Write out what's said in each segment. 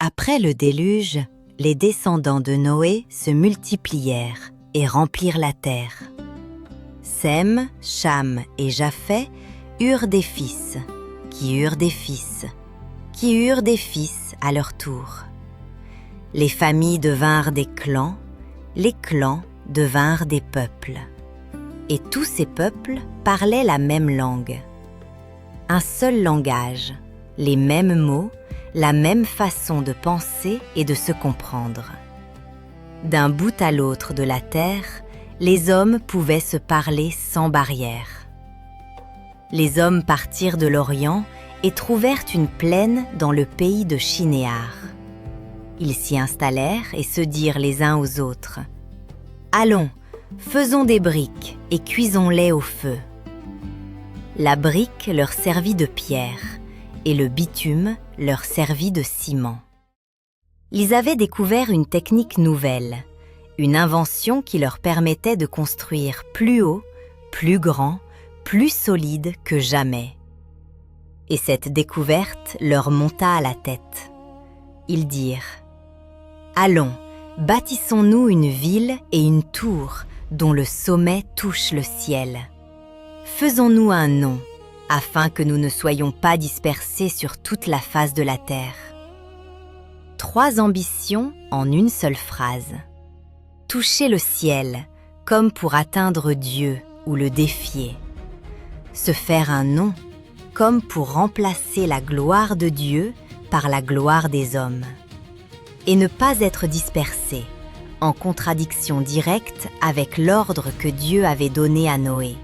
Après le déluge, les descendants de Noé se multiplièrent et remplirent la terre. Sem, Cham et Japheth eurent des fils, qui eurent des fils, qui eurent des fils à leur tour. Les familles devinrent des clans, les clans devinrent des peuples. Et tous ces peuples parlaient la même langue. Un seul langage, les mêmes mots, la même façon de penser et de se comprendre. D'un bout à l'autre de la terre, les hommes pouvaient se parler sans barrière. Les hommes partirent de l'Orient et trouvèrent une plaine dans le pays de Shinéar. Ils s'y installèrent et se dirent les uns aux autres : « Allons, faisons des briques et cuisons-les au feu. » La brique leur servit de pierre et le bitume leur servit de ciment. Ils avaient découvert une technique nouvelle, une invention qui leur permettait de construire plus haut, plus grand, plus solide que jamais. Et cette découverte leur monta à la tête. Ils dirent : « Allons, bâtissons-nous une ville et une tour dont le sommet touche le ciel. Faisons-nous un nom, afin que nous ne soyons pas dispersés sur toute la face de la terre. » 3 ambitions en une seule phrase. Toucher le ciel, comme pour atteindre Dieu ou le défier. Se faire un nom, comme pour remplacer la gloire de Dieu par la gloire des hommes. Et ne pas être dispersé, en contradiction directe avec l'ordre que Dieu avait donné à Noé.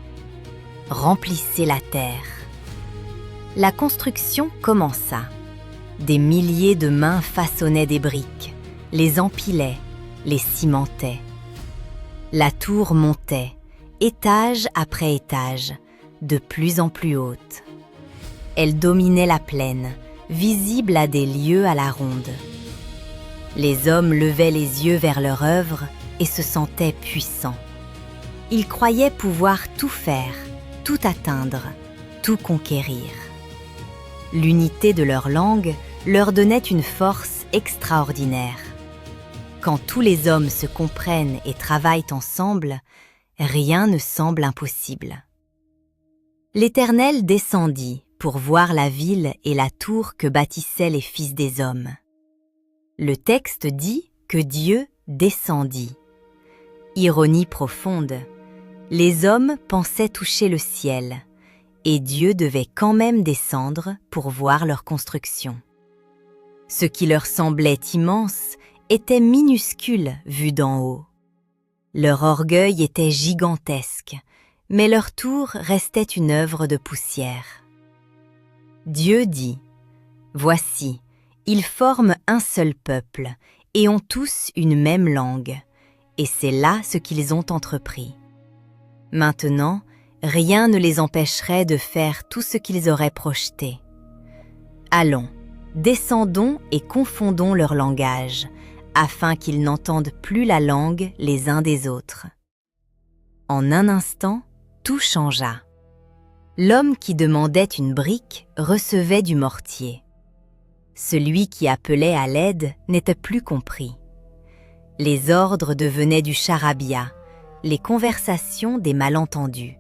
Remplissez la terre. La construction commença. Des milliers de mains façonnaient des briques, les empilaient, les cimentaient. La tour montait, étage après étage, de plus en plus haute. Elle dominait la plaine, visible à des lieues à la ronde. Les hommes levaient les yeux vers leur œuvre et se sentaient puissants. Ils croyaient pouvoir tout faire, tout atteindre, tout conquérir. L'unité de leur langue leur donnait une force extraordinaire. Quand tous les hommes se comprennent et travaillent ensemble, rien ne semble impossible. L'Éternel descendit pour voir la ville et la tour que bâtissaient les fils des hommes. Le texte dit que Dieu descendit. Ironie profonde, les hommes pensaient toucher le ciel, et Dieu devait quand même descendre pour voir leur construction. Ce qui leur semblait immense était minuscule vu d'en haut. Leur orgueil était gigantesque, mais leur tour restait une œuvre de poussière. Dieu dit : « Voici, ils forment un seul peuple et ont tous une même langue, et c'est là ce qu'ils ont entrepris. Maintenant, rien ne les empêcherait de faire tout ce qu'ils auraient projeté. Allons, descendons et confondons leur langage, afin qu'ils n'entendent plus la langue les uns des autres. » En un instant, tout changea. L'homme qui demandait une brique recevait du mortier. Celui qui appelait à l'aide n'était plus compris. Les ordres devenaient du charabia, les conversations des malentendus.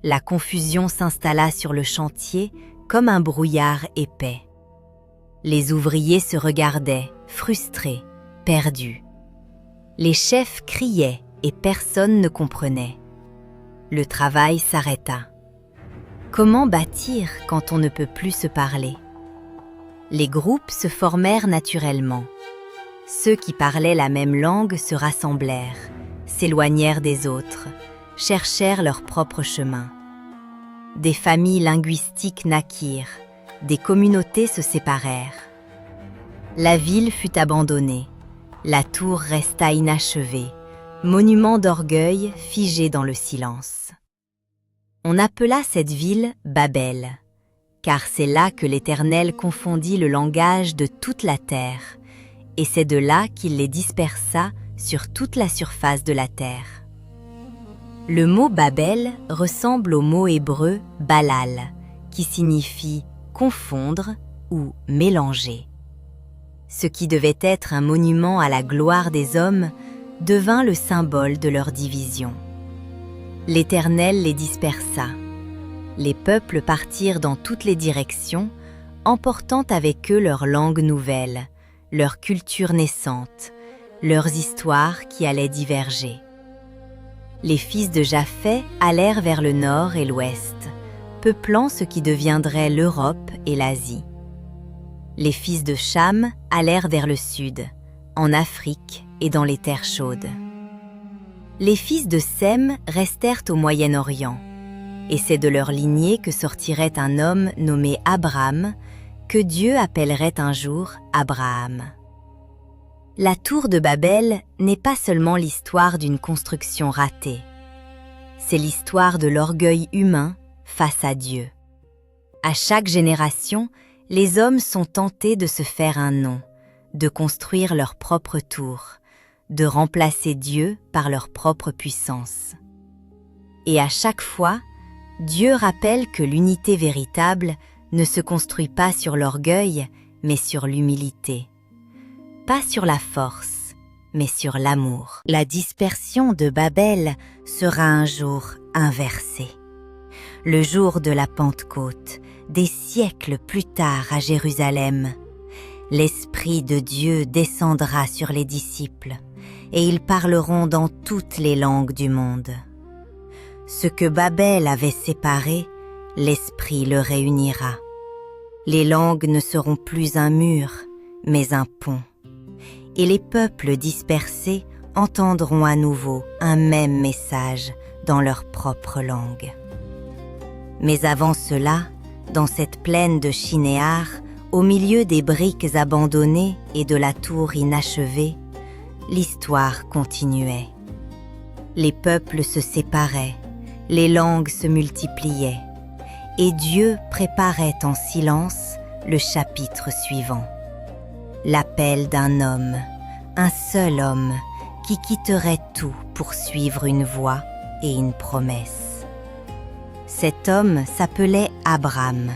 La confusion s'installa sur le chantier comme un brouillard épais. Les ouvriers se regardaient, frustrés, perdus. Les chefs criaient et personne ne comprenait. Le travail s'arrêta. Comment bâtir quand on ne peut plus se parler ? Les groupes se formèrent naturellement. Ceux qui parlaient la même langue se rassemblèrent, s'éloignèrent des autres, cherchèrent leur propre chemin. Des familles linguistiques naquirent, des communautés se séparèrent. La ville fut abandonnée, la tour resta inachevée, monument d'orgueil figé dans le silence. On appela cette ville Babel, car c'est là que l'Éternel confondit le langage de toute la terre, et c'est de là qu'il les dispersa sur toute la surface de la terre. Le mot Babel ressemble au mot hébreu Balal, qui signifie confondre ou mélanger. Ce qui devait être un monument à la gloire des hommes devint le symbole de leur division. L'Éternel les dispersa. Les peuples partirent dans toutes les directions, emportant avec eux leur langue nouvelle, leur culture naissante, leurs histoires qui allaient diverger. Les fils de Japheth allèrent vers le nord et l'ouest, peuplant ce qui deviendrait l'Europe et l'Asie. Les fils de Cham allèrent vers le sud, en Afrique et dans les terres chaudes. Les fils de Sem restèrent au Moyen-Orient, et c'est de leur lignée que sortirait un homme nommé Abram, que Dieu appellerait un jour Abraham. La tour de Babel n'est pas seulement l'histoire d'une construction ratée, c'est l'histoire de l'orgueil humain face à Dieu. À chaque génération, les hommes sont tentés de se faire un nom, de construire leur propre tour, de remplacer Dieu par leur propre puissance. Et à chaque fois, Dieu rappelle que l'unité véritable ne se construit pas sur l'orgueil, mais sur l'humilité. Pas sur la force, mais sur l'amour. La dispersion de Babel sera un jour inversée. Le jour de la Pentecôte, des siècles plus tard à Jérusalem, l'Esprit de Dieu descendra sur les disciples, et ils parleront dans toutes les langues du monde. Ce que Babel avait séparé, l'Esprit le réunira. Les langues ne seront plus un mur, mais un pont. Et les peuples dispersés entendront à nouveau un même message dans leur propre langue. Mais avant cela, dans cette plaine de Shinéar, au milieu des briques abandonnées et de la tour inachevée, l'histoire continuait. Les peuples se séparaient, les langues se multipliaient, et Dieu préparait en silence le chapitre suivant. L'appel d'un homme, un seul homme, qui quitterait tout pour suivre une voie et une promesse. Cet homme s'appelait Abram.